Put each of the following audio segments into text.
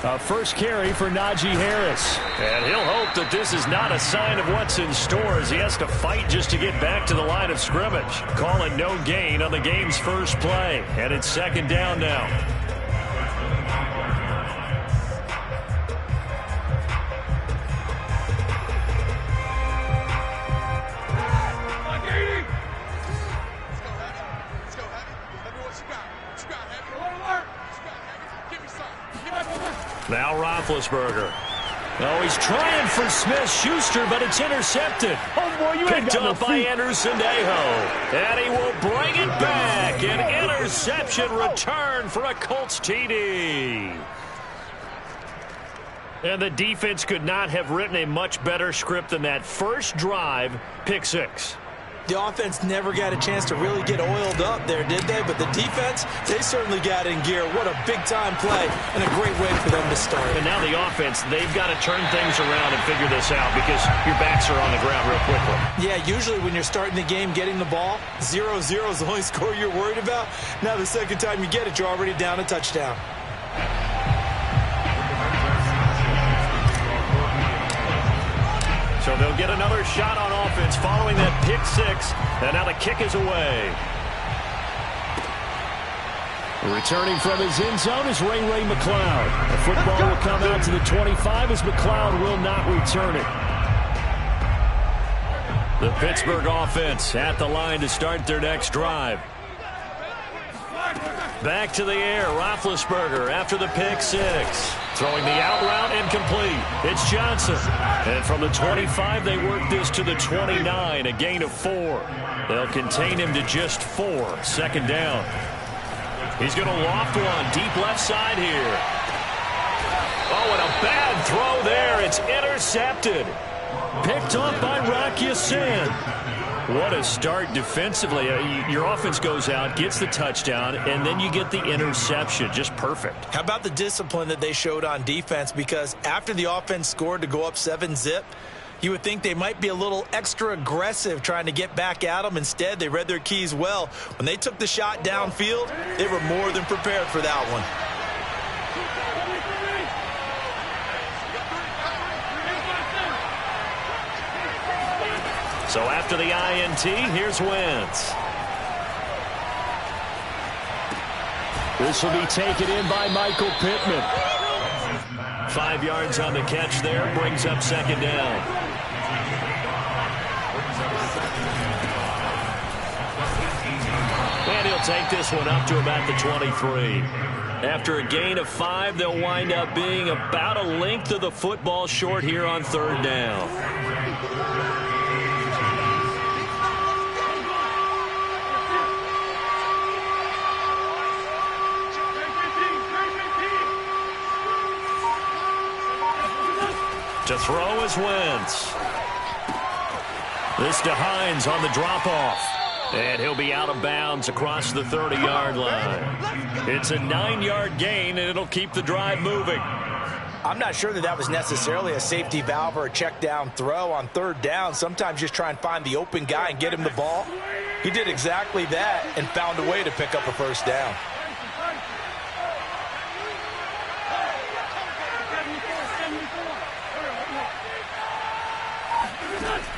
A first carry for Najee Harris. And he'll hope that this is not a sign of what's in store as he has to fight just to get back to the line of scrimmage. Call it no gain on the game's first play. And it's second down now. Now Roethlisberger. Oh, he's trying for Smith-Schuster, but it's intercepted. Oh, boy, you ain't Picked got up no by feet. Anderson-Dejo. And he will bring it back. An interception return for a Colts TD. And the defense could not have written a much better script than that first drive, pick six. The offense never got a chance to really get oiled up there, did they? But the defense, they certainly got in gear. What a big-time play and a great way for them to start. And now the offense, they've got to turn things around and figure this out because your backs are on the ground real quickly. Yeah, usually when you're starting the game getting the ball, 0-0 is the only score you're worried about. Now the second time you get it, you're already down a touchdown. So they'll get another shot on offense following that pick six. And now the kick is away. Returning from his end zone is Ray McCloud. The football will come out to the 25 as McCloud will not return it. The Pittsburgh offense at the line to start their next drive. Back to the air, Roethlisberger after the pick six. Throwing the out route incomplete. It's Johnson. And from the 25, they work this to the 29, a gain of 4. They'll contain him to just 4. Second down. He's going to loft one deep left side here. Oh, and a bad throw there. It's intercepted. Picked up by Rocky Sin. What a start defensively. Your offense goes out, gets the touchdown, and then you get the interception. Just perfect. How about the discipline that they showed on defense? Because after the offense scored to go up 7-zip, you would think they might be a little extra aggressive trying to get back at them. Instead, they read their keys well. When they took the shot downfield, they were more than prepared for that one. So after the INT, here's Wentz. This will be taken in by Michael Pittman. 5 yards on the catch there, brings up second down. And he'll take this one up to about the 23. After a gain of 5, they'll wind up being about a length of the football short here on third down. To throw is Wentz. This to Hines on the drop-off. And he'll be out of bounds across the 30-yard line. It's a 9-yard gain, and it'll keep the drive moving. I'm not sure that was necessarily a safety valve or a check-down throw on third down. Sometimes just try and find the open guy and get him the ball. He did exactly that and found a way to pick up a first down.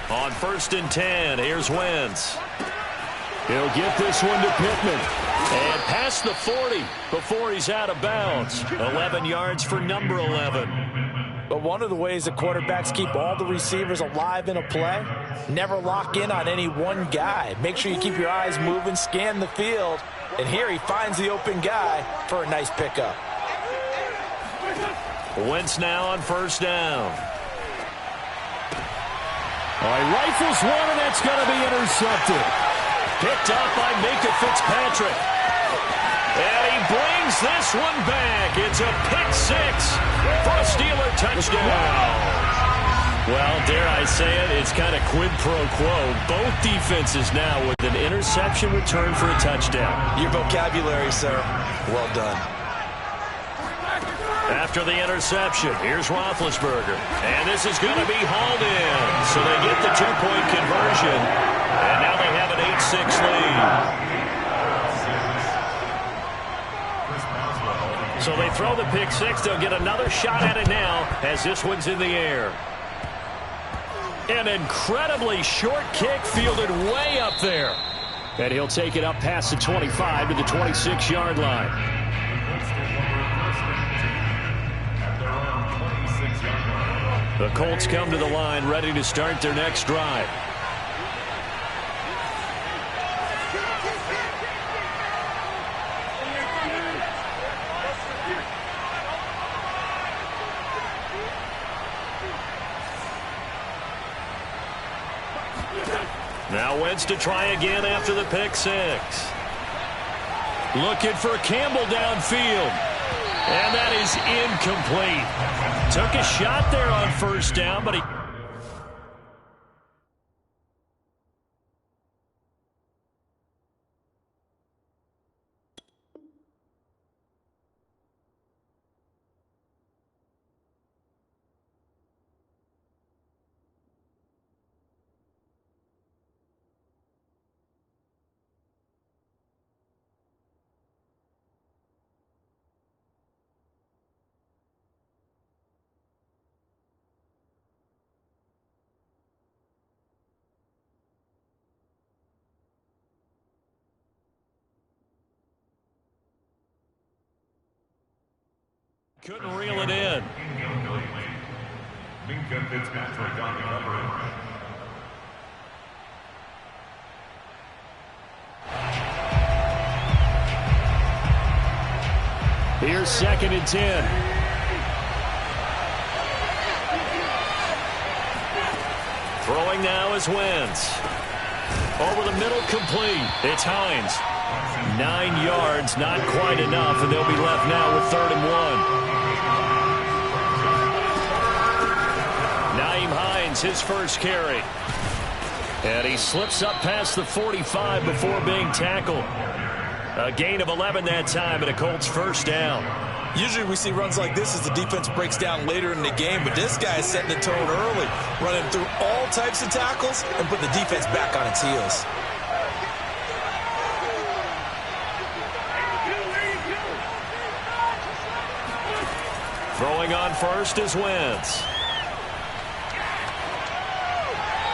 On 1st and 10, here's Wentz. He'll get this one to Pittman. And past the 40 before he's out of bounds. 11 yards for number 11. But one of the ways that quarterbacks keep all the receivers alive in a play, never lock in on any one guy. Make sure you keep your eyes moving, scan the field. And here he finds the open guy for a nice pickup. Wentz now on 1st down. All right, rifles one, and that's going to be intercepted. Picked up by Minkah Fitzpatrick. And he brings this one back. It's a pick six for a Steeler touchdown. Well, dare I say it, it's kind of quid pro quo. Both defenses now with an interception return for a touchdown. Your vocabulary, sir. Well done. After the interception, here's Roethlisberger. And this is going to be hauled in. So they get the two-point conversion. And now they have an 8-6 lead. So they throw the pick six. They'll get another shot at it now as this one's in the air. An incredibly short kick fielded way up there. And he'll take it up past the 25 to the 26-yard line. The Colts come to the line ready to start their next drive. Now Wentz to try again after the pick six. Looking for Campbell downfield. And that is incomplete. Took a shot there on first down, but he... couldn't reel it in. Minkah Fitzpatrick on the coverage. Here's 2nd and 10. Throwing now is Wentz. Over the middle, complete. It's Hines. 9 yards, not quite enough, and they'll be left now with 3rd and 1. Nyheim Hines, his first carry. And he slips up past the 45 before being tackled. A gain of 11 that time, and a Colts first down. Usually we see runs like this as the defense breaks down later in the game, but this guy is setting the tone early, running through all types of tackles and putting the defense back on its heels. Throwing on first is Wentz.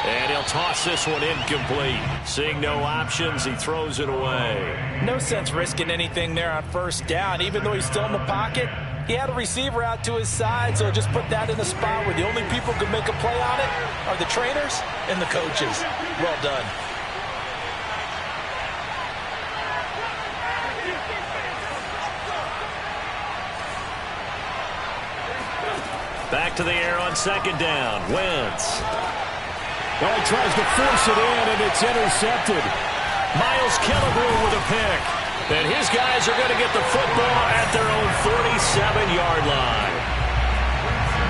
And he'll toss this one incomplete. Seeing no options, he throws it away. No sense risking anything there on first down. Even though he's still in the pocket, he had a receiver out to his side, so just put that in a spot where the only people who can make a play on it are the trainers and the coaches. Well done. Back to the air on 2nd down. Wentz. Well, he tries to force it in, and it's intercepted. Miles Killebrew with a pick. And his guys are going to get the football at their own 47-yard line.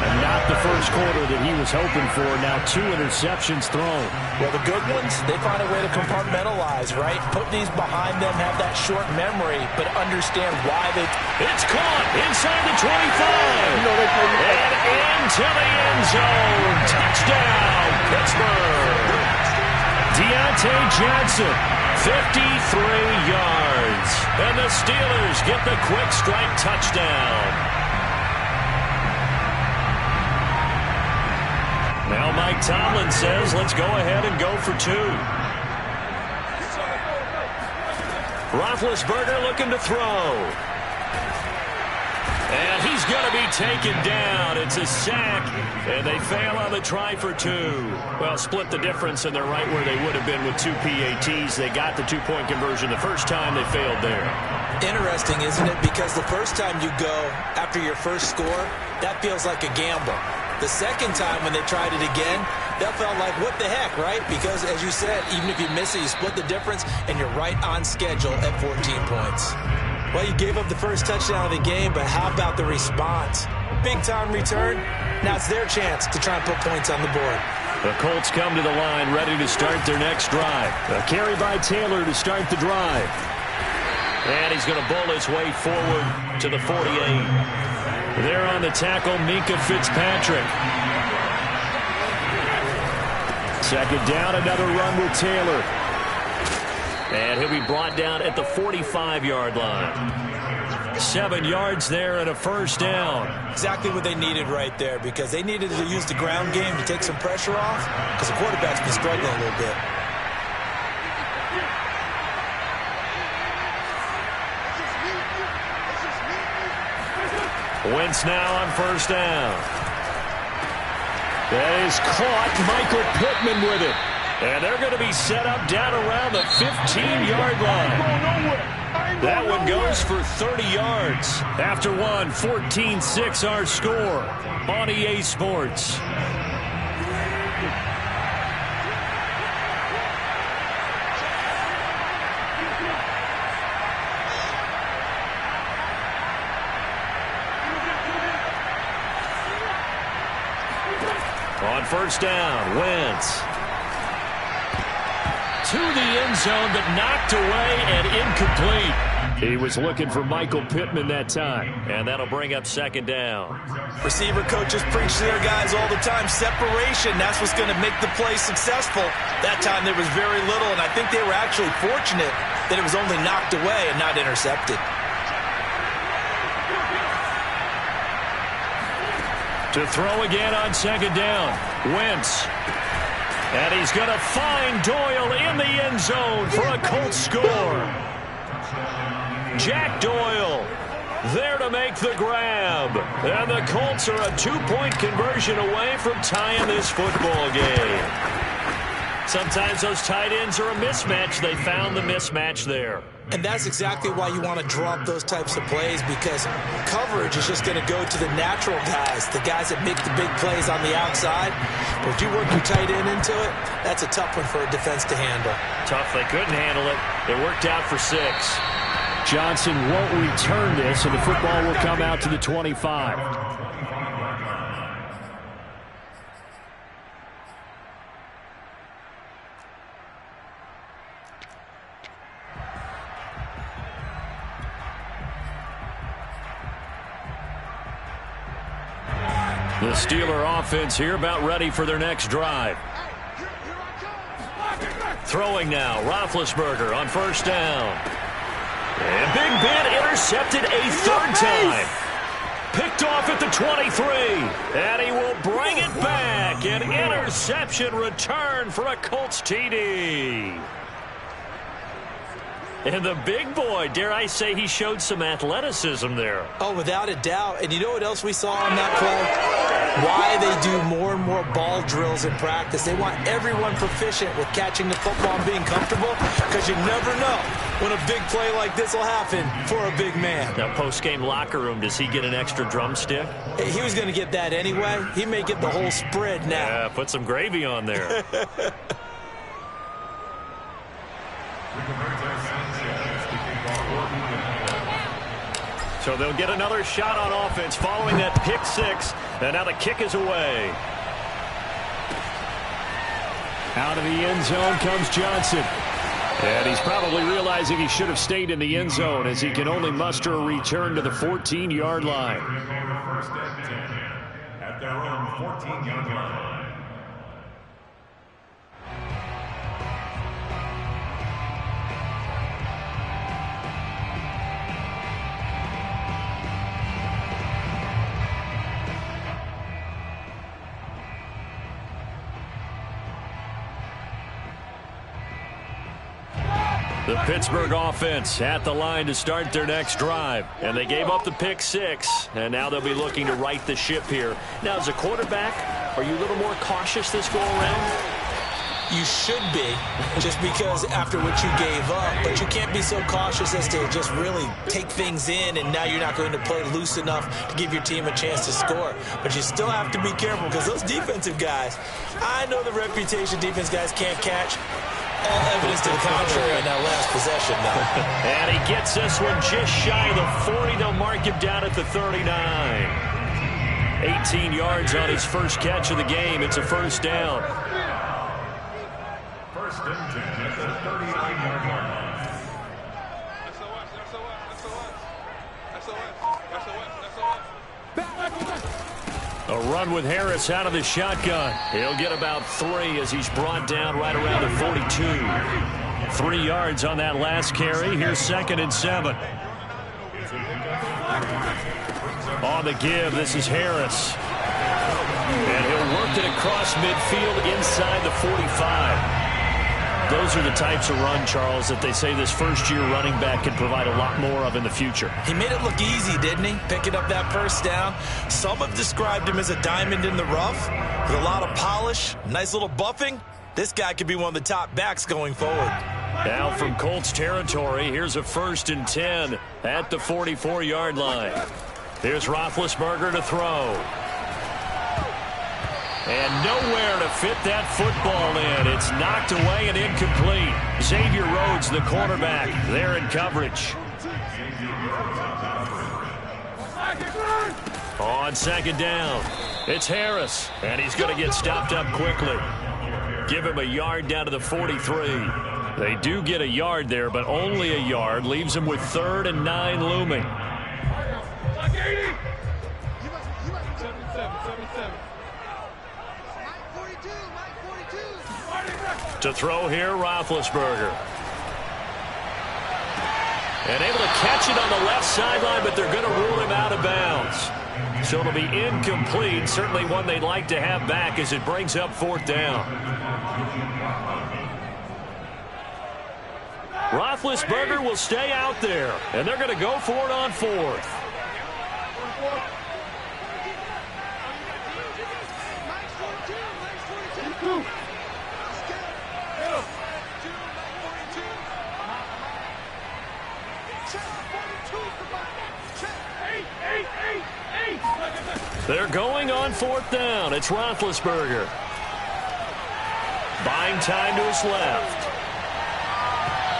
And not the first quarter that he was hoping for. Now 2 interceptions thrown. Well, the good ones, they find a way to compartmentalize, right? Put these behind them, have that short memory, but understand why they... It's caught inside the 25. And into the end zone. Touchdown, Pittsburgh. Deontay Johnson, 53 yards. And the Steelers get the quick strike touchdown. Now Mike Tomlin says, let's go ahead and go for 2. Roethlisberger looking to throw. And he's going to be taken down. It's a sack, and they fail on the try for 2. Well, split the difference, and they're right where they would have been with 2 PATs. They got the 2-point conversion the first time. They failed there. Interesting, isn't it? Because the first time you go after your first score, that feels like a gamble. The second time when they tried it again, that felt like, what the heck, right? Because, as you said, even if you miss it, you split the difference, and you're right on schedule at 14 points. Well, you gave up the first touchdown of the game, but how about the response? Big-time return. Now it's their chance to try and put points on the board. The Colts come to the line ready to start their next drive. A carry by Taylor to start the drive. And he's going to bull his way forward to the 48. There on the tackle, Minkah Fitzpatrick. 2nd down, another run with Taylor. And he'll be brought down at the 45-yard line. 7 yards there and a first down. Exactly what they needed right there, because they needed to use the ground game to take some pressure off, because the quarterback's been struggling a little bit. Wentz now on first down. That is caught. Michael Pittman with it. And they're going to be set up down around the 15-yard line. That one goes for 30 yards. After one, 14-6 our score on EA Sports. On first down, Wentz. To the end zone, but knocked away and incomplete. He was looking for Michael Pittman that time, and that'll bring up second down. Receiver coaches preach to their guys all the time. Separation, that's what's going to make the play successful. That time there was very little, and I think they were actually fortunate that it was only knocked away and not intercepted. To throw again on second down, Wentz. And he's going to find Doyle in the end zone for a Colts score. Jack Doyle there to make the grab. And the Colts are a 2-point conversion away from tying this football game. Sometimes those tight ends are a mismatch. They found the mismatch there. And that's exactly why you want to drop those types of plays, because coverage is just going to go to the natural guys, the guys that make the big plays on the outside. But if you work your tight end into it, that's a tough one for a defense to handle. Tough. They couldn't handle it. It worked out for 6. Johnson won't return this, and the football will come out to the 25. The Steeler offense here about ready for their next drive. Throwing now, Roethlisberger on first down. And Big Ben intercepted a third time. Picked off at the 23. And he will bring it back. An interception return for a Colts TD. And the big boy, dare I say, he showed some athleticism there. Oh, without a doubt. And you know what else we saw on that play? Why they do more and more ball drills in practice. They want everyone proficient with catching the football and being comfortable, because you never know when a big play like this will happen for a big man. Now, post-game locker room, does he get an extra drumstick? He was going to get that anyway. He may get the whole spread now. Yeah, put some gravy on there. So they'll get another shot on offense following that pick 6. And now the kick is away. Out of the end zone comes Johnson. And he's probably realizing he should have stayed in the end zone, as he can only muster a return to the 14-yard line. First and 10 at their own 14-yard line. The Pittsburgh offense at the line to start their next drive. And they gave up the pick 6. And now they'll be looking to right the ship here. Now, as a quarterback, are you a little more cautious this go-around? You should be, just because after what you gave up. But you can't be so cautious as to just really take things in, and now you're not going to play loose enough to give your team a chance to score. But you still have to be careful, because those defensive guys, I know the reputation defense guys can't catch. All evidence to the contrary on that last possession now. And he gets this one just shy of the 40. They'll mark him down at the 39. 18 yards on his first catch of the game. It's a first down. First and 10 at the 39-yard line. A run with Harris out of the shotgun. He'll get about 3 as he's brought down right around the 42. 3 yards on that last carry. Here's 2nd and 7. It's a pickup On the give, this is Harris. And he'll work it across midfield inside the 45. Those are the types of run, Charles, that they say this first-year running back can provide a lot more of in the future. He made it look easy, didn't he? Picking up that first down. Some have described him as a diamond in the rough with a lot of polish, nice little buffing. This guy could be one of the top backs going forward. Now from Colts territory, here's a 1st and 10 at the 44-yard line. Here's Roethlisberger to throw. And nowhere to fit that football in. It's knocked away and incomplete. Xavier Rhodes, the cornerback, there in coverage. On 2nd down, it's Harris, and he's going to get stopped up quickly. Give him a yard down to the 43. They do get a yard there, but only a yard. Leaves him with 3rd and 9 looming. To throw here, Roethlisberger. And able to catch it on the left sideline, but they're going to rule him out of bounds. So it'll be incomplete. Certainly one they'd like to have back as it brings up 4th down. Roethlisberger will stay out there, and they're going to go for it on 4th. They're going on 4th down. It's Roethlisberger. Buying time to his left.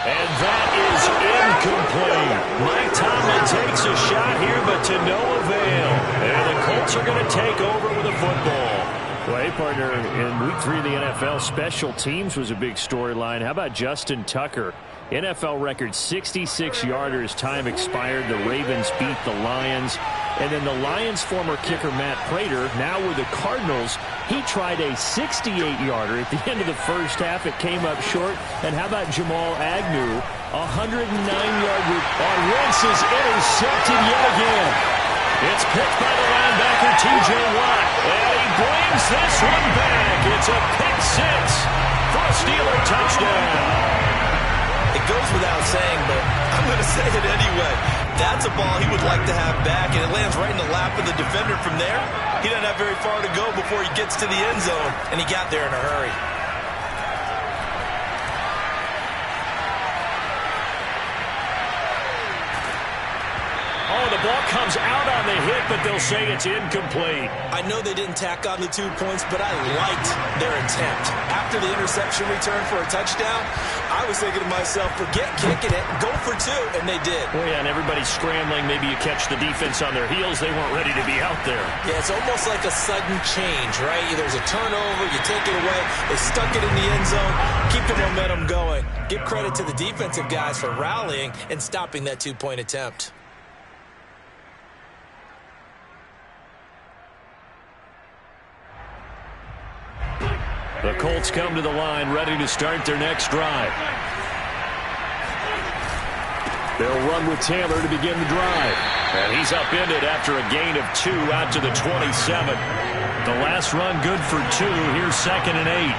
And that is incomplete. Mike Tomlin takes a shot here, but to no avail. And the Colts are going to take over with a football. Well, hey, partner, in Week 3 of the NFL, special teams was a big storyline. How about Justin Tucker? NFL record 66-yarder as time expired. The Ravens beat the Lions. And then the Lions' former kicker, Matt Prater, now with the Cardinals, he tried a 68-yarder at the end of the first half. It came up short. And how about Jamal Agnew? 109-yard on Wentz is intercepted yet again. It's picked by the linebacker, T.J. Watt. And he brings this one back. It's a pick 6 for a Steeler touchdown. It goes without saying, but I'm going to say it anyway. That's a ball he would like to have back, and it lands right in the lap of the defender from there. He doesn't have very far to go before he gets to the end zone, and he got there in a hurry. Oh, the ball comes out on the hit, but they'll say it's incomplete. I know they didn't tack on the 2 points, but I liked their attempt. After the interception return for a touchdown, I was thinking to myself, forget kicking it, go for 2, and they did. Well, yeah, and everybody's scrambling. Maybe you catch the defense on their heels. They weren't ready to be out there. Yeah, it's almost like a sudden change, right? There's a turnover, you take it away, they stuck it in the end zone, keep the momentum going. Give credit to the defensive guys for rallying and stopping that 2-point attempt. The Colts come to the line, ready to start their next drive. They'll run with Taylor to begin the drive. And he's upended after a gain of 2 out to the 27. The last run good for 2. Here's 2nd and 8.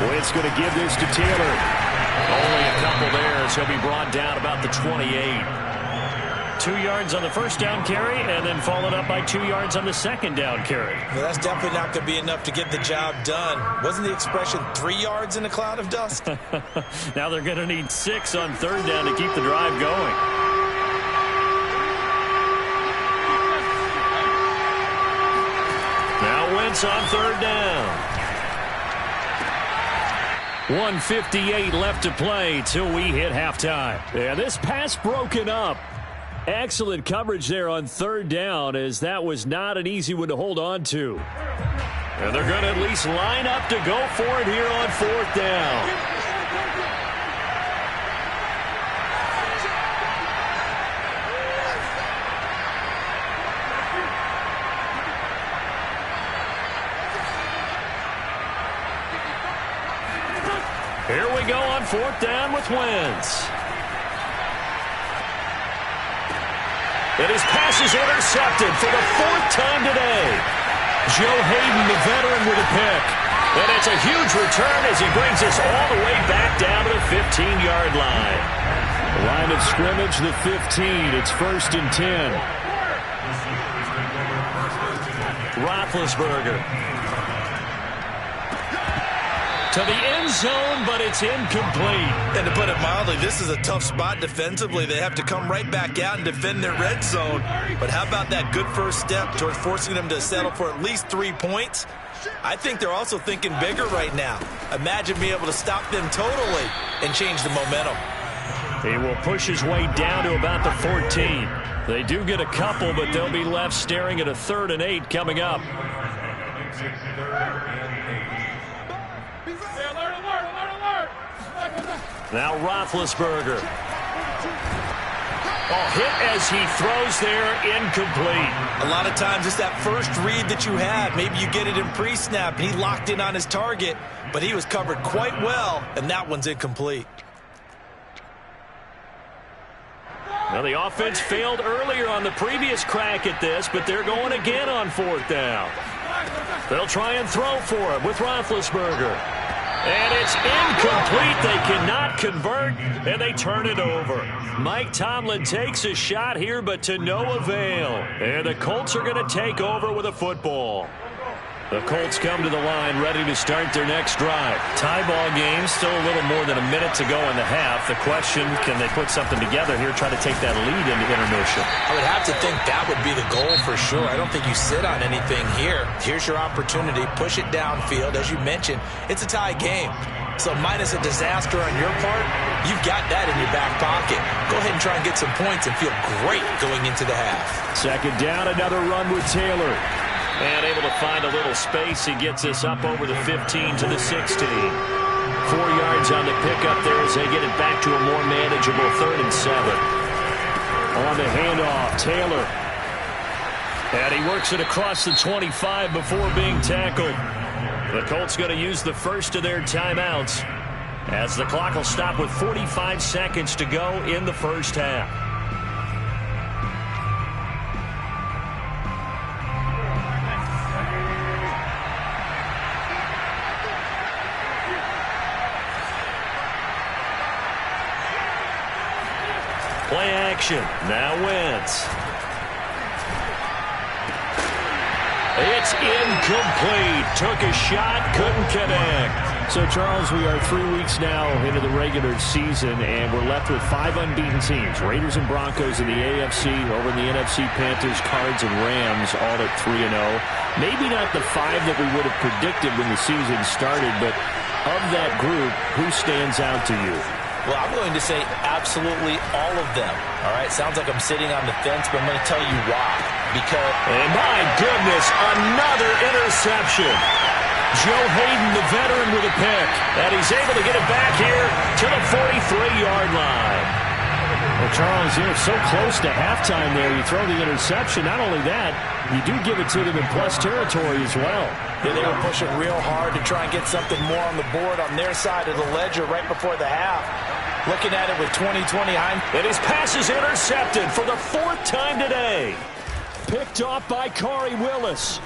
Wentz going to give this to Taylor. Only a couple there, so he'll be brought down about the 28. 2 yards on the first down carry, and then followed up by 2 yards on the second down carry. Well, that's definitely not going to be enough to get the job done. Wasn't the expression 3 yards in a cloud of dust? Now they're going to need 6 on 3rd down to keep the drive going. Now Wentz on 3rd down. 1:58 left to play till we hit halftime. Yeah, this pass broken up. Excellent coverage there on 3rd down, as that was not an easy one to hold on to. And they're going to at least line up to go for it here on 4th down. Here we go on 4th down with Wentz. And his pass is intercepted for the 4th time today. Joe Hayden, the veteran, with a pick. And it's a huge return as he brings us all the way back down to the 15-yard line. Line of scrimmage, the 15. It's 1st and 10. Roethlisberger to the end zone, but it's incomplete. And to put it mildly, this is a tough spot defensively. They have to come right back out and defend their red zone. But how about that good first step towards forcing them to settle for at least 3 points? I think they're also thinking bigger right now. Imagine being able to stop them totally and change the momentum. He will push his way down to about the 14. They do get a couple, but they'll be left staring at a 3rd and 8 coming up. Now Roethlisberger. Hit as he throws there, incomplete. A lot of times it's that first read that you have. Maybe you get it in pre-snap, and he locked in on his target, but he was covered quite well, and that one's incomplete. Now the offense failed earlier on the previous crack at this, but they're going again on 4th down. They'll try and throw for it with Roethlisberger. And it's incomplete. They cannot convert, and they turn it over. Mike Tomlin takes a shot here, but to no avail. And the Colts are going to take over with a football. The Colts come to the line ready to start their next drive. Tie ball game, still a little more than a minute to go in the half. The question, can they put something together here, try to take that lead into intermission? I would have to think that would be the goal for sure. I don't think you sit on anything here. Here's your opportunity. Push it downfield. As you mentioned, it's a tie game. So minus a disaster on your part, you've got that in your back pocket. Go ahead and try and get some points and feel great going into the half. 2nd down, another run with Taylor. And able to find a little space. He gets us up over the 15 to the 16. 4 yards on the pickup there as they get it back to a more manageable 3rd and 7. On the handoff, Taylor. And he works it across the 25 before being tackled. The Colts going to use the first of their timeouts as the clock will stop with 45 seconds to go in the first half. Play action. Now Wentz. It's incomplete. Took a shot, couldn't connect. So, Charles, we are 3 weeks now into the regular season, and we're left with 5 unbeaten teams. Raiders and Broncos in the AFC, over in the NFC, Panthers, Cards, and Rams, all at 3-0. Maybe not the 5 that we would have predicted when the season started, but of that group, who stands out to you? Well, I'm going to say absolutely all of them. All right, sounds like I'm sitting on the fence, but I'm going to tell you why. Because, and my goodness, another interception. Joe Hayden, the veteran, with a pick. And he's able to get it back here to the 43-yard line. Well, Charles, you're so close to halftime there. You throw the interception. Not only that, you do give it to them in plus territory as well. Yeah, they were pushing real hard to try and get something more on the board on their side of the ledger right before the half. Looking at it with 20-20 hindsight. And his pass is intercepted for the 4th time today. Picked off by Corey Willis.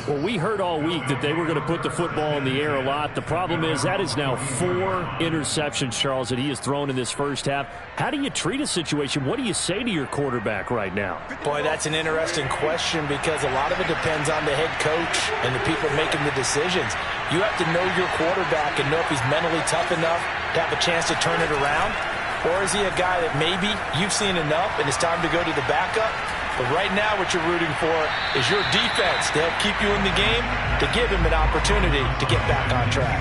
Well, we heard all week that they were going to put the football in the air a lot. The problem is that is now 4 interceptions, Charles, that he has thrown in this first half. How do you treat a situation? What do you say to your quarterback right now? Boy, that's an interesting question because a lot of it depends on the head coach and the people making the decisions. You have to know your quarterback and know if he's mentally tough enough to have a chance to turn it around. Or is he a guy that maybe you've seen enough and it's time to go to the backup? But right now what you're rooting for is your defense to help keep you in the game, to give him an opportunity to get back on track.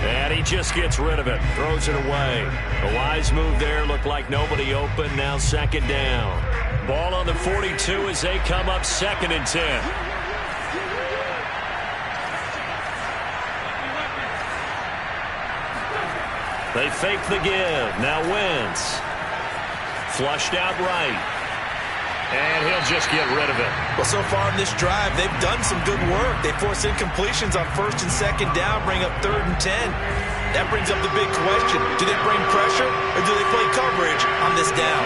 And he just gets rid of it, throws it away. A wise move there, looked like nobody open, now 2nd down. Ball on the 42 as they come up 2nd and 10. They fake the give. Now Wentz. Flushed out right. And he'll just get rid of it. Well, so far in this drive, they've done some good work. They force incompletions on 1st and 2nd down, bring up 3rd and 10. that brings up the big question. Do they bring pressure or do they play coverage on this down?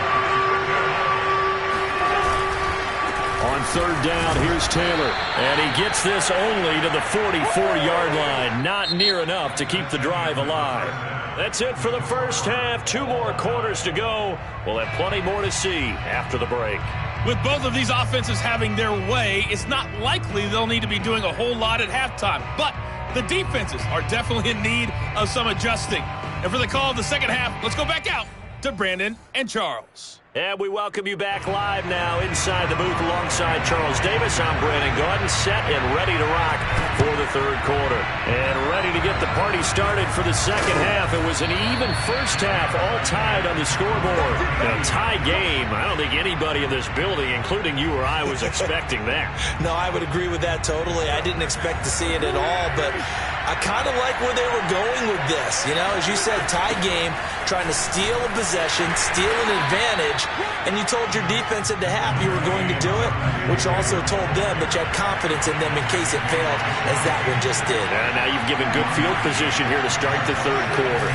On third down, here's Taylor. And he gets this only to the 44-yard line. Not near enough to keep the drive alive. That's it for the first half. 2 more quarters to go. We'll have plenty more to see after the break. With both of these offenses having their way, it's not likely they'll need to be doing a whole lot at halftime. But the defenses are definitely in need of some adjusting. And for the call of the second half, let's go back out to Brandon and Charles. And we welcome you back live now inside the booth alongside Charles Davis. I'm Brandon Gaudin, set and ready to rock for the third quarter. And ready to get the party started for the second half. It was an even first half, all tied on the scoreboard. A tie game. I don't think anybody in this building, including you or I, was expecting that. No, I would agree with that totally. I didn't expect to see it at all, but I kind of like where they were going with this. You know, as you said, tie game, trying to steal a possession, steal an advantage, and you told your defense at the half you were going to do it, which also told them that you had confidence in them in case it failed, as that one just did. And now you've given good field position here to start the third quarter.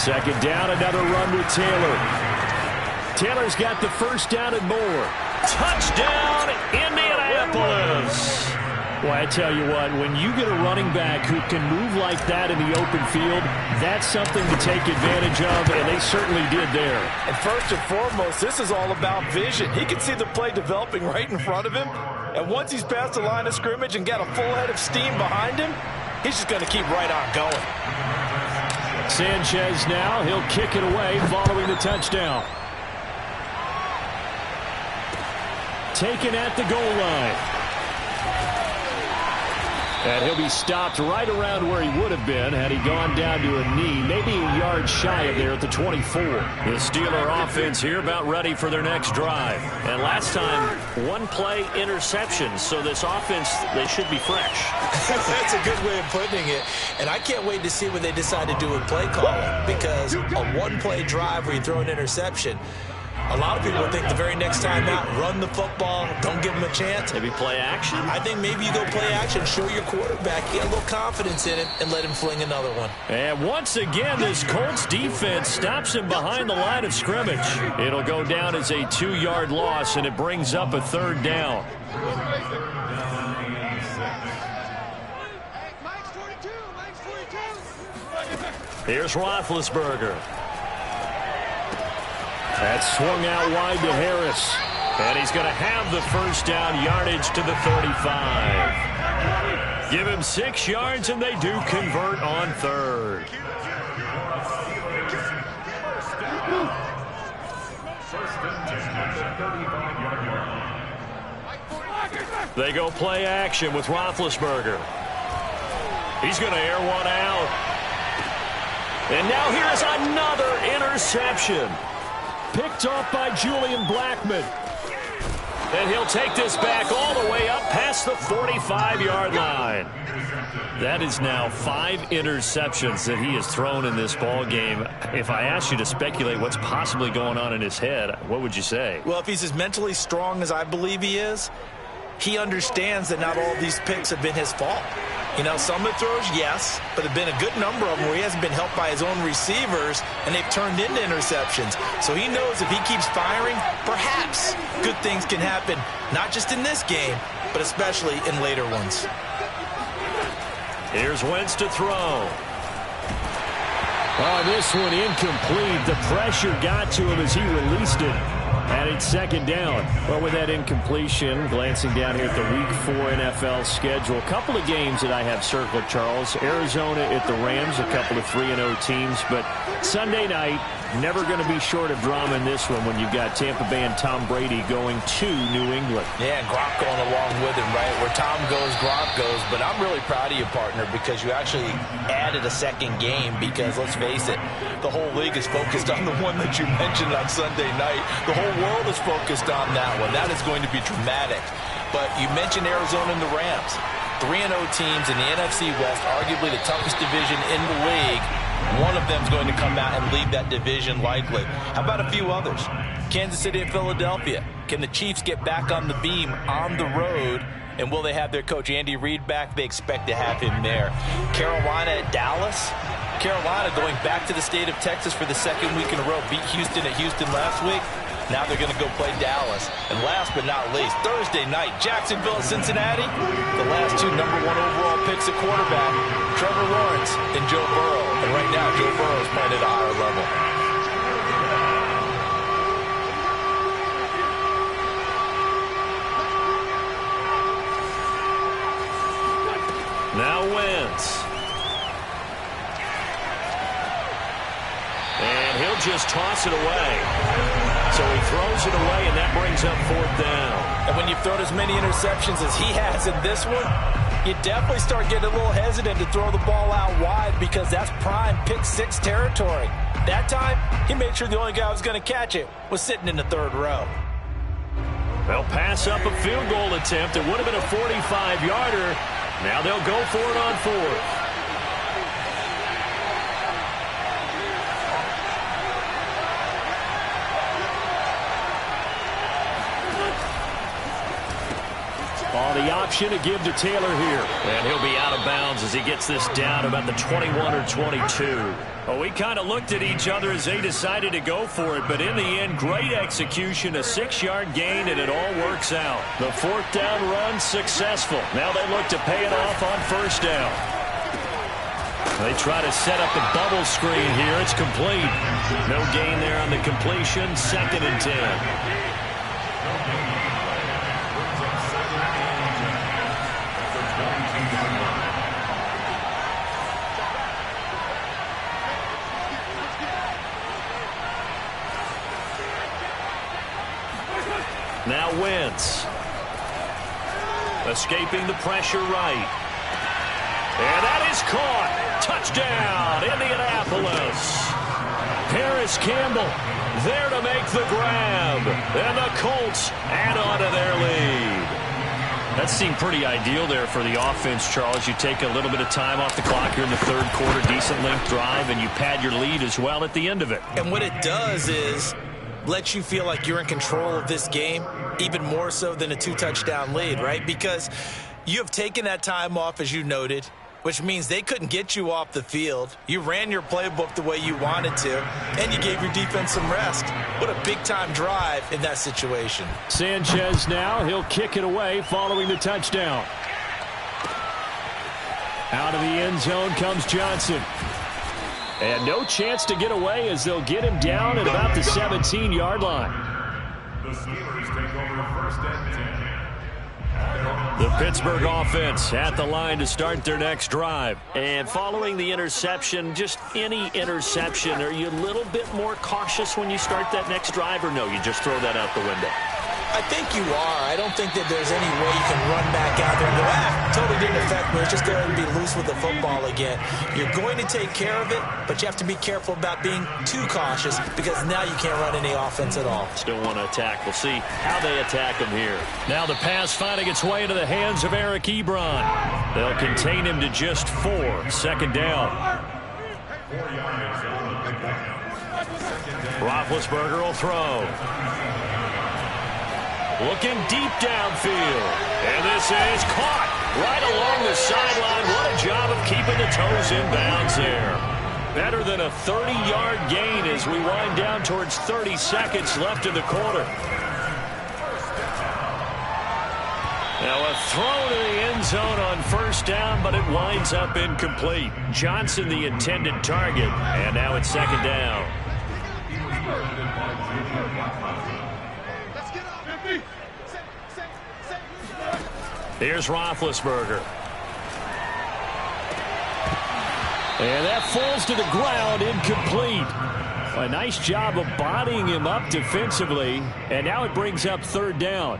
Second down, another run with Taylor. Taylor's got the first down and more. Touchdown, Indianapolis! Well, I tell you what, when you get a running back who can move like that in the open field, that's something to take advantage of, and they certainly did there. And first and foremost, this is all about vision. He can see the play developing right in front of him, and once he's past the line of scrimmage and got a full head of steam behind him, he's just going to keep right on going. Sanchez now, he'll kick it away following the touchdown. Taken at the goal line. And he'll be stopped right around where he would have been had he gone down to a knee, maybe a yard shy of there at the 24. The Steeler offense here about ready for their next drive. And last time, 1-play interception, so this offense, they should be fresh. That's a good way of putting it. And I can't wait to see what they decide to do with play calling, because a 1-play drive where you throw an interception, a lot of people would think the very next time out, run the football, don't give them a chance. Maybe play action? I think maybe you go play action, show your quarterback, get a little confidence in it, and let him fling another one. And once again, this Colts defense stops him behind the line of scrimmage. It'll go down as a 2-yard loss, and it brings up a third down. Here's Roethlisberger. That's swung out wide to Harris. And he's going to have the first down, yardage to the 35. Give him 6 yards, and they do convert on third. They go play action with Roethlisberger. He's going to air one out. And now here's another interception. Picked off by Julian Blackmon. And he'll take this back all the way up past the 45-yard line. That is now 5 interceptions that he has thrown in this ball game. If I asked you to speculate what's possibly going on in his head, what would you say? Well, if he's as mentally strong as I believe he is, he understands that not all these picks have been his fault. You know, some of the throws, yes, but there have been a good number of them where he hasn't been helped by his own receivers, and they've turned into interceptions. So he knows if he keeps firing, perhaps good things can happen, not just in this game, but especially in later ones. Here's Wentz to throw. Oh, this one incomplete. The pressure got to him as he released it. And it's second down. Well, with that incompletion, glancing down here at the Week 4 NFL schedule, a couple of games that I have circled, Charles. Arizona at the Rams, a couple of 3-0 teams. But Sunday night, never going to be short of drama in this one when you've got Tampa Bay and Tom Brady going to New England. Yeah, and Gronk going along with him, right? Where Tom goes, Gronk goes. But I'm really proud of you, partner, because you actually added a second game because, let's face it, the whole league is focused on the one that you mentioned on Sunday night. The whole world is focused on that one. That is going to be dramatic. But you mentioned Arizona and the Rams. 3-0 teams in the NFC West, arguably the toughest division in the league. One of them is going to come out and lead that division likely. How about a few others? Kansas City and Philadelphia. Can the Chiefs get back on the beam on the road And will they have their coach Andy Reid back? They expect to have him there. Carolina at Dallas. Carolina going back to the state of Texas for the second week in a row. Beat Houston at Houston last week. Now they're going to go play Dallas. And last but not least, Thursday night, Jacksonville at Cincinnati. The last two #1 overall picks at quarterback, Trevor Lawrence and Joe Burrow. And right now, Joe Burrow is playing at a higher level. Now Wentz. And he'll just toss it away. So he throws it away, and that brings up 4th down. And when you've thrown as many interceptions as he has in this one, you definitely start getting a little hesitant to throw the ball out wide because that's prime pick 6 territory. That time, he made sure the only guy who was going to catch it was sitting in the 3rd row. They'll pass up a field goal attempt. It would have been a 45-yarder. Now they'll go for it on 4th. The option to give to Taylor here. And he'll be out of bounds as he gets this down about the 21 or 22. Well, we kind of looked at each other as they decided to go for it, but in the end, great execution, a 6-yard gain, and it all works out. The 4th down run successful. Now they look to pay it off on 1st down. They try to set up the bubble screen here. It's complete. No gain there on the completion. 2nd and 10. Now Wentz. Escaping the pressure right. And that is caught. Touchdown, Indianapolis. Paris Campbell there to make the grab. And the Colts add on to their lead. That seemed pretty ideal there for the offense, Charles. You take a little bit of time off the clock here in the 3rd quarter, decent length drive, and you pad your lead as well at the end of it. And what it does is let you feel like you're in control of this game, even more so than a 2-touchdown lead, right? Because you have taken that time off, as you noted, which means they couldn't get you off the field. You ran your playbook the way you wanted to, and you gave your defense some rest. What a big-time drive in that situation. Sanchez now, he'll kick it away following the touchdown. Out of the end zone comes Johnson. And no chance to get away as they'll get him down at about the 17-yard line. The Steelers take over 1st and 10. The Pittsburgh offense at the line to start their next drive. And following the interception, just any interception, are you a little bit more cautious when you start that next drive, or no, you just throw that out the window? I think you are. I don't think that there's any way you can run back out there and go, totally didn't affect me. It's just there to be loose with the football again. You're going to take care of it, but you have to be careful about being too cautious because now you can't run any offense at all. Still want to attack. We'll see how they attack him here. Now the pass finding its way into the hands of Eric Ebron. They'll contain him to just 4. 2nd down. Roethlisberger will throw. Looking deep downfield. And this is caught right along the sideline. What a job of keeping the toes in bounds there. Better than a 30-yard gain as we wind down towards 30 seconds left in the quarter. Now a throw to the end zone on 1st down, but it winds up incomplete. Johnson the intended target, and now it's 2nd down. Here's Roethlisberger. And that falls to the ground, incomplete. A nice job of bodying him up defensively, and now it brings up 3rd down.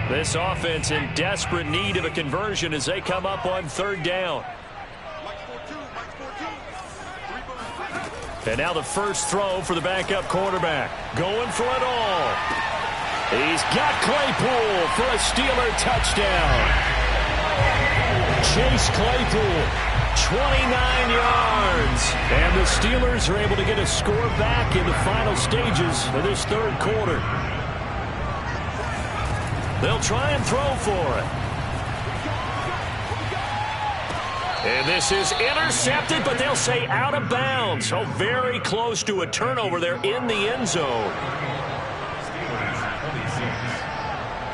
This offense in desperate need of a conversion as they come up on 3rd down. And now the first throw for the backup quarterback. Going for it all. He's got Claypool for a Steeler touchdown. Chase Claypool 29 yards. And the Steelers are able to get a score back in the final stages of this third quarter. They'll try and throw for it. And this is intercepted, but they'll say out of bounds. So very close to a turnover there in the end zone.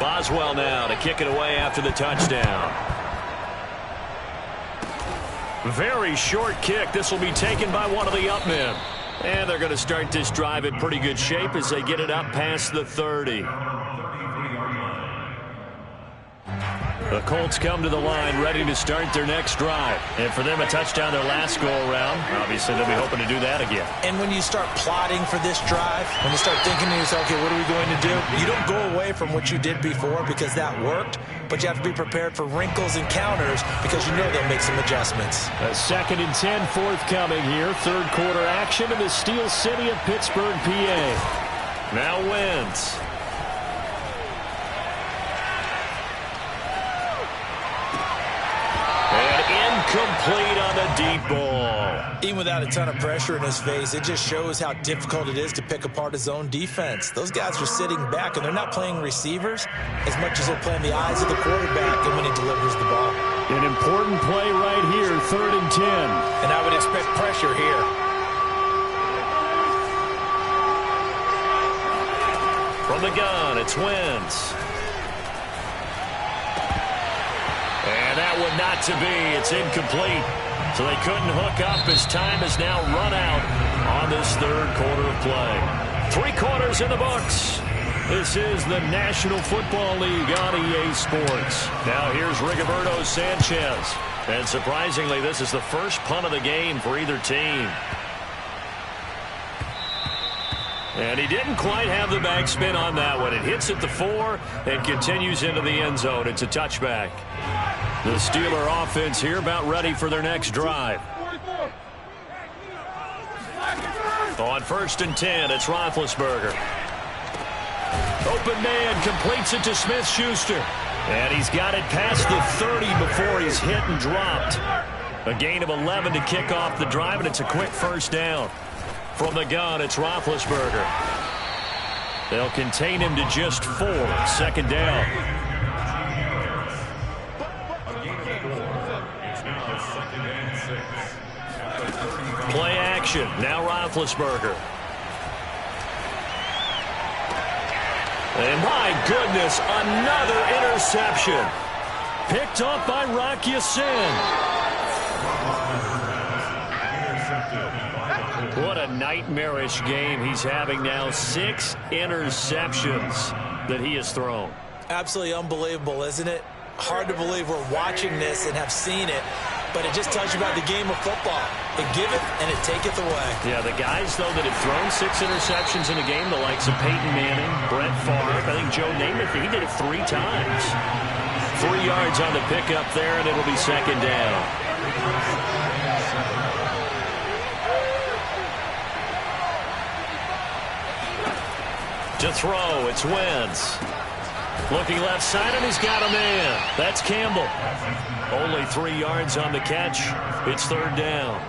Boswell now to kick it away after the touchdown. Very short kick. This will be taken by one of the up men. And they're going to start this drive in pretty good shape as they get it up past the 30. The Colts come to the line ready to start their next drive. And for them, a touchdown their last go-around. Obviously, they'll be hoping to do that again. And when you start plotting for this drive, when you start thinking to yourself, okay, what are we going to do? You don't go away from what you did before because that worked, but you have to be prepared for wrinkles and counters because you know they'll make some adjustments. A 2nd and 10 forthcoming here. Third quarter action in the Steel City of Pittsburgh, PA. Now Wentz. Complete on the deep ball. Even without a ton of pressure in his face, it just shows how difficult it is to pick apart his own defense. Those guys are sitting back, and they're not playing receivers as much as they're playing the eyes of the quarterback and when he delivers the ball. An important play right here, 3rd and 10. And I would expect pressure here. From the gun, it's Wentz. And that one not to be. It's incomplete. So they couldn't hook up as time is now run out on this third quarter of play. 3 quarters in the books. This is the National Football League on EA Sports. Now here's Rigoberto Sanchez. And surprisingly, this is the first punt of the game for either team. And he didn't quite have the backspin on that one. It hits at the 4 and continues into the end zone. It's a touchback. The Steeler offense here about ready for their next drive. On 1st and 10, it's Roethlisberger. Open man completes it to Smith-Schuster. And he's got it past the 30 before he's hit and dropped. A gain of 11 to kick off the drive, and it's a quick first down. From the gun, it's Roethlisberger. They'll contain him to just 4. 2nd down. Play action. Now Roethlisberger. And my goodness, another interception. Picked up by Rock Ya-Sin. What a nightmarish game he's having now. 6 interceptions that he has thrown. Absolutely unbelievable, isn't it? Hard to believe we're watching this and have seen it, but it just tells you about the game of football. It giveth and it taketh away. Yeah, the guys, though, that have thrown 6 interceptions in a game, the likes of Peyton Manning, Brett Favre, I think Joe Namath, he did it 3 times. 3 yards on the pickup there, and it'll be 2nd down. To throw, it's Wentz. Looking left side, and he's got a man. That's Campbell. Only 3 yards on the catch. It's 3rd down.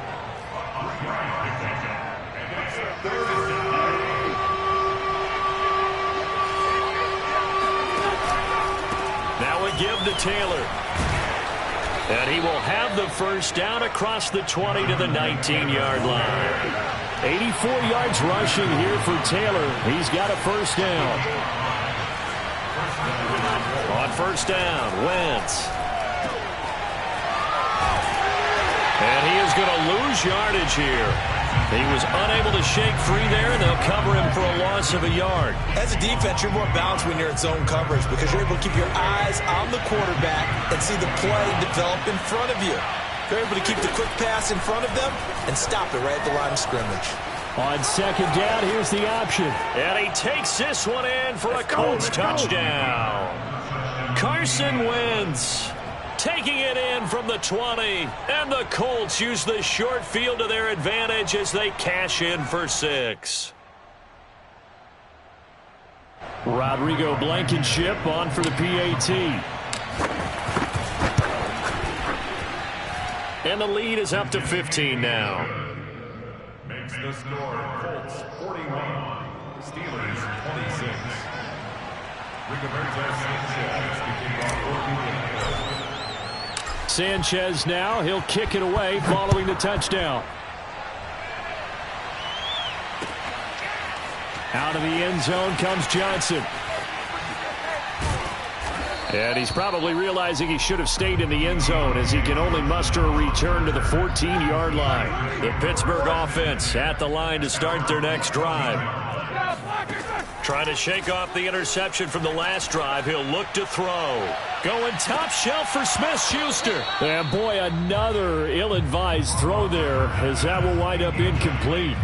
Now a give to Taylor. And he will have the first down across the 20 to the 19-yard line. 84 yards rushing here for Taylor. He's got a first down. On 1st down, Wentz. And he is going to lose yardage here. He was unable to shake free there, and they'll cover him for a loss of a yard. As a defense, you're more balanced when you're in zone coverage because you're able to keep your eyes on the quarterback and see the play develop in front of you. You're able to keep the quick pass in front of them and stop it right at the line of scrimmage. On 2nd down, here's the option. And he takes this one in for a Colts touchdown. Carson Wentz taking it in from the 20. And the Colts use the short field to their advantage as they cash in for 6. Rodrigo Blankenship on for the PAT. And the lead is up to 15 now. Makes the score Colts 41, Steelers 26. Rigoberto Sanchez kicking off. Sanchez now, he'll kick it away following the touchdown. Out of the end zone comes Johnson. And he's probably realizing he should have stayed in the end zone as he can only muster a return to the 14-yard line. The Pittsburgh offense at the line to start their next drive. Trying to shake off the interception from the last drive. He'll look to throw. Going top shelf for Smith-Schuster. And boy, another ill-advised throw there as that will wind up incomplete.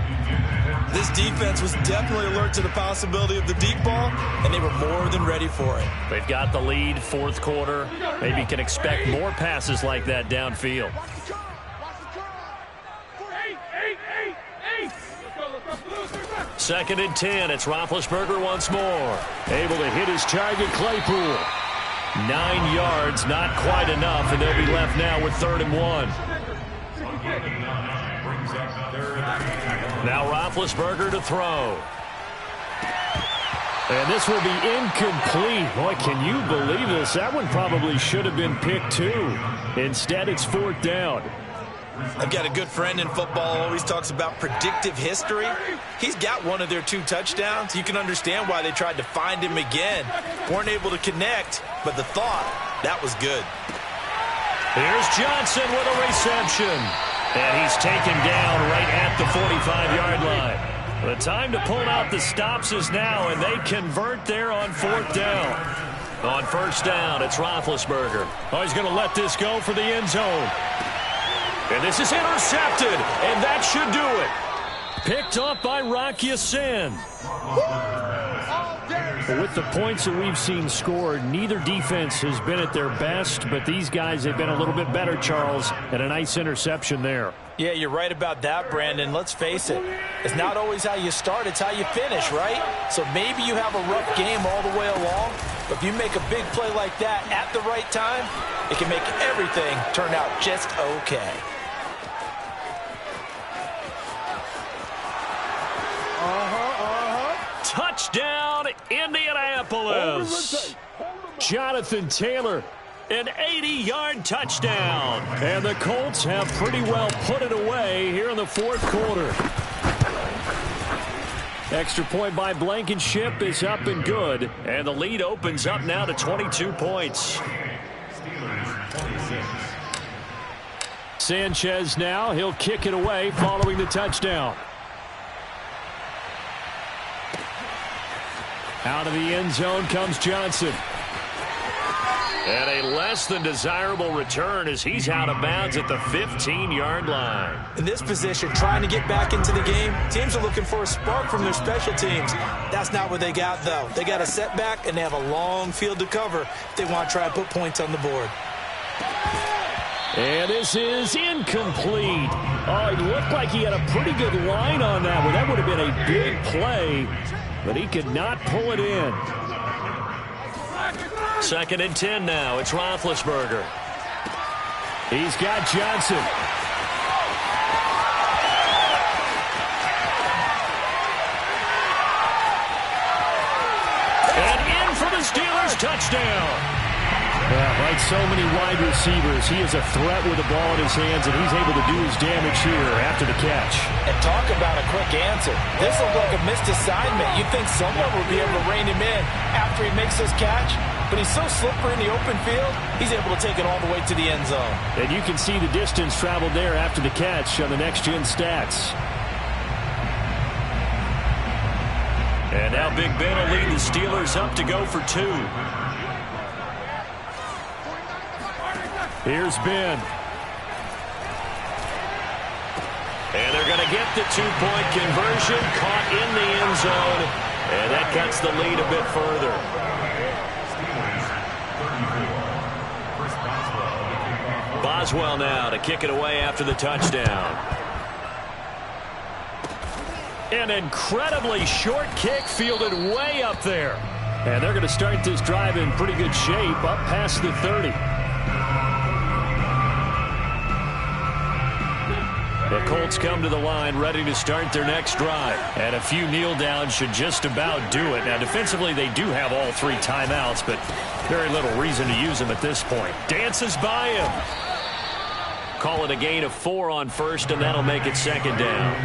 This defense was definitely alert to the possibility of the deep ball, and they were more than ready for it. They've got the lead, fourth quarter. Maybe can expect more passes like that downfield. Second and 10. It's Roethlisberger once more. Able to hit his target, Claypool. 9 yards, not quite enough, and they'll be left now with 3rd and 1. Now Roethlisberger to throw. And this will be incomplete. Boy, can you believe this? That one probably should have been picked too. Instead, it's 4th down. I've got a good friend in football, always talks about predictive history. He's got one of their 2 touchdowns. You can understand why they tried to find him again. Weren't able to connect, but the thought, that was good. Here's Johnson with a reception. And he's taken down right at the 45-yard line. The time to pull out the stops is now, and they convert there on 4th down. On 1st down, it's Roethlisberger. Oh, he's going to let this go for the end zone. And this is intercepted, and that should do it. Picked off by Rock Ya-Sin. With the points that we've seen scored, neither defense has been at their best, but these guys have been a little bit better, Charles, and a nice interception there. Yeah, you're right about that, Brandon. Let's face it. It's not always how you start, it's how you finish, right? So maybe you have a rough game all the way along, but if you make a big play like that at the right time, it can make everything turn out just okay. Touchdown, Indianapolis. Jonathan Taylor, an 80-yard touchdown. And the Colts have pretty well put it away here in the 4th quarter. Extra point by Blankenship is up and good. And the lead opens up now to 22 points. Sanchez now, he'll kick it away following the touchdown. Out of the end zone comes Johnson. And a less than desirable return as he's out of bounds at the 15-yard line. In this position, trying to get back into the game, teams are looking for a spark from their special teams. That's not what they got, though. They got a setback, and they have a long field to cover if they want to try and put points on the board. And this is incomplete. Oh, it looked like he had a pretty good line on that one. That would have been a big play, but he could not pull it in. Second and 10 now. It's Roethlisberger. He's got Johnson. And in for the Steelers touchdown. Yeah, like so many wide receivers, he is a threat with the ball in his hands, and he's able to do his damage here after the catch. And talk about a quick answer. This looked like a missed assignment. You'd think someone would be able to rein him in after he makes this catch, but he's so slippery in the open field, he's able to take it all the way to the end zone. And you can see the distance traveled there after the catch on the next-gen stats. And now Big Ben will lead the Steelers up to go for 2. Here's Ben. And they're going to get the 2-point conversion, caught in the end zone, and that cuts the lead a bit further. Boswell now to kick it away after the touchdown. An incredibly short kick fielded way up there. And they're going to start this drive in pretty good shape up past the 30. The Colts come to the line ready to start their next drive. And a few kneel downs should just about do it. Now, defensively, they do have all 3 timeouts, but very little reason to use them at this point. Dances by him. Call it a gain of 4 on first, and that'll make it second down.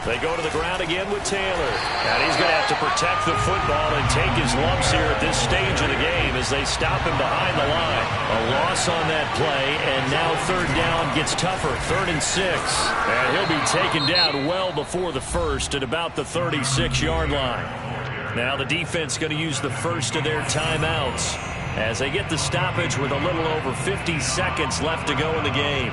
They go to the ground again with Taylor. And he's going to have to protect the football and take his lumps here at this stage of the game as they stop him behind the line. A loss on that play, and now third down gets tougher. 3rd and 6. And he'll be taken down well before the first at about the 36-yard line. Now the defense going to use the first of their timeouts as they get the stoppage with a little over 50 seconds left to go in the game.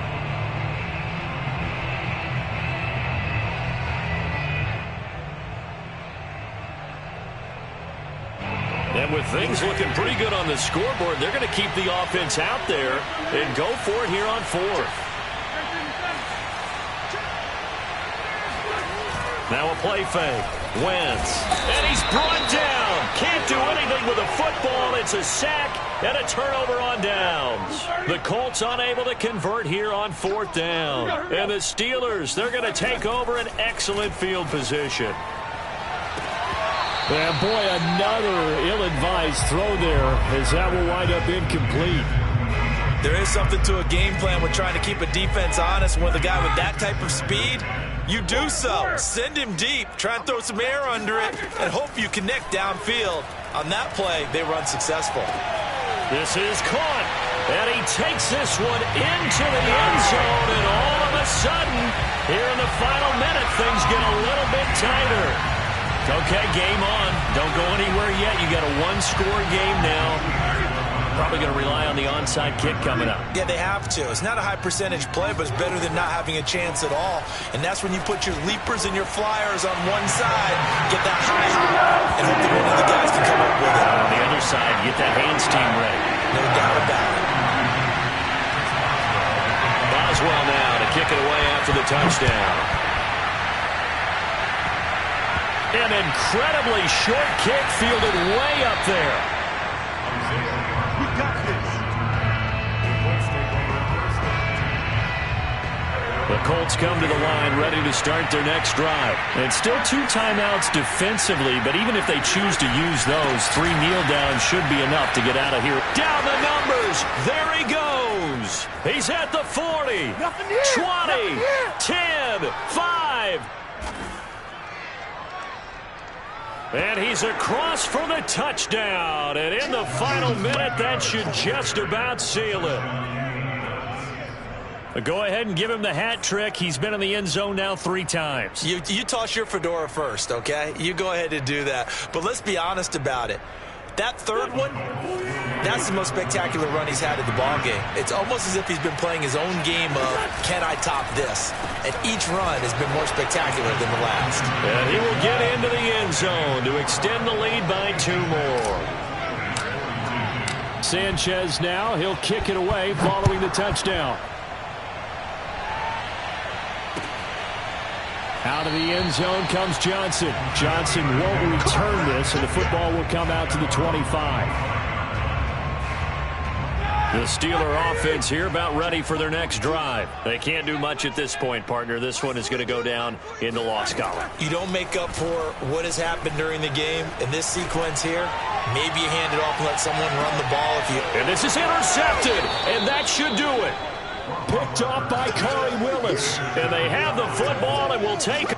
And with things looking pretty good on the scoreboard, they're going to keep the offense out there and go for it here on 4th. Now a play fake. Wentz. And he's brought down. Can't do anything with a football. It's a sack and a turnover on downs. The Colts unable to convert here on 4th down. And the Steelers, they're going to take over an excellent field position. And boy, another ill-advised throw there as that will wind up incomplete. There is something to a game plan with trying to keep a defense honest. With a guy with that type of speed, you do so. Send him deep, try and throw some air under it, and hope you connect downfield. On that play, they were unsuccessful. This is caught, and he takes this one into the end zone, and all of a sudden, here in the final minute, things get a little bit tighter. Okay, game on. Don't go anywhere yet. You got a 1-score game now. Probably going to rely on the onside kick coming up. Yeah, they have to. It's not a high percentage play, but it's better than not having a chance at all. And that's when you put your leapers and your flyers on one side, get that high hop, and hope that one of the guys can come up with it. On the other side, get that hands team ready. No doubt about it. Boswell now to kick it away after the touchdown. An incredibly short kick fielded way up there. The Colts come to the line ready to start their next drive. And still 2 timeouts defensively, but even if they choose to use those, 3 kneel downs should be enough to get out of here. Down the numbers. There he goes. He's at the 40, 20, 10, 5. And he's across for the touchdown. And in the final minute, that should just about seal it. But go ahead and give him the hat trick. He's been in the end zone now 3 times. You toss your fedora first, okay? You go ahead and do that. But let's be honest about it. That third one, that's the most spectacular run he's had in the ballgame. It's almost as if he's been playing his own game of, can I top this? And each run has been more spectacular than the last. And he will get into the end zone to extend the lead by 2 more. Sanchez now, he'll kick it away following the touchdown. Out of the end zone comes Johnson. Johnson won't return this, and the football will come out to the 25. The Steeler offense here about ready for their next drive. They can't do much at this point, partner. This one is going to go down in the loss column. You don't make up for what has happened during the game. In this sequence here, maybe you hand it off and let someone run the ball. And this is intercepted, and that should do it. Picked off by Corey Willis. And they have the football and will take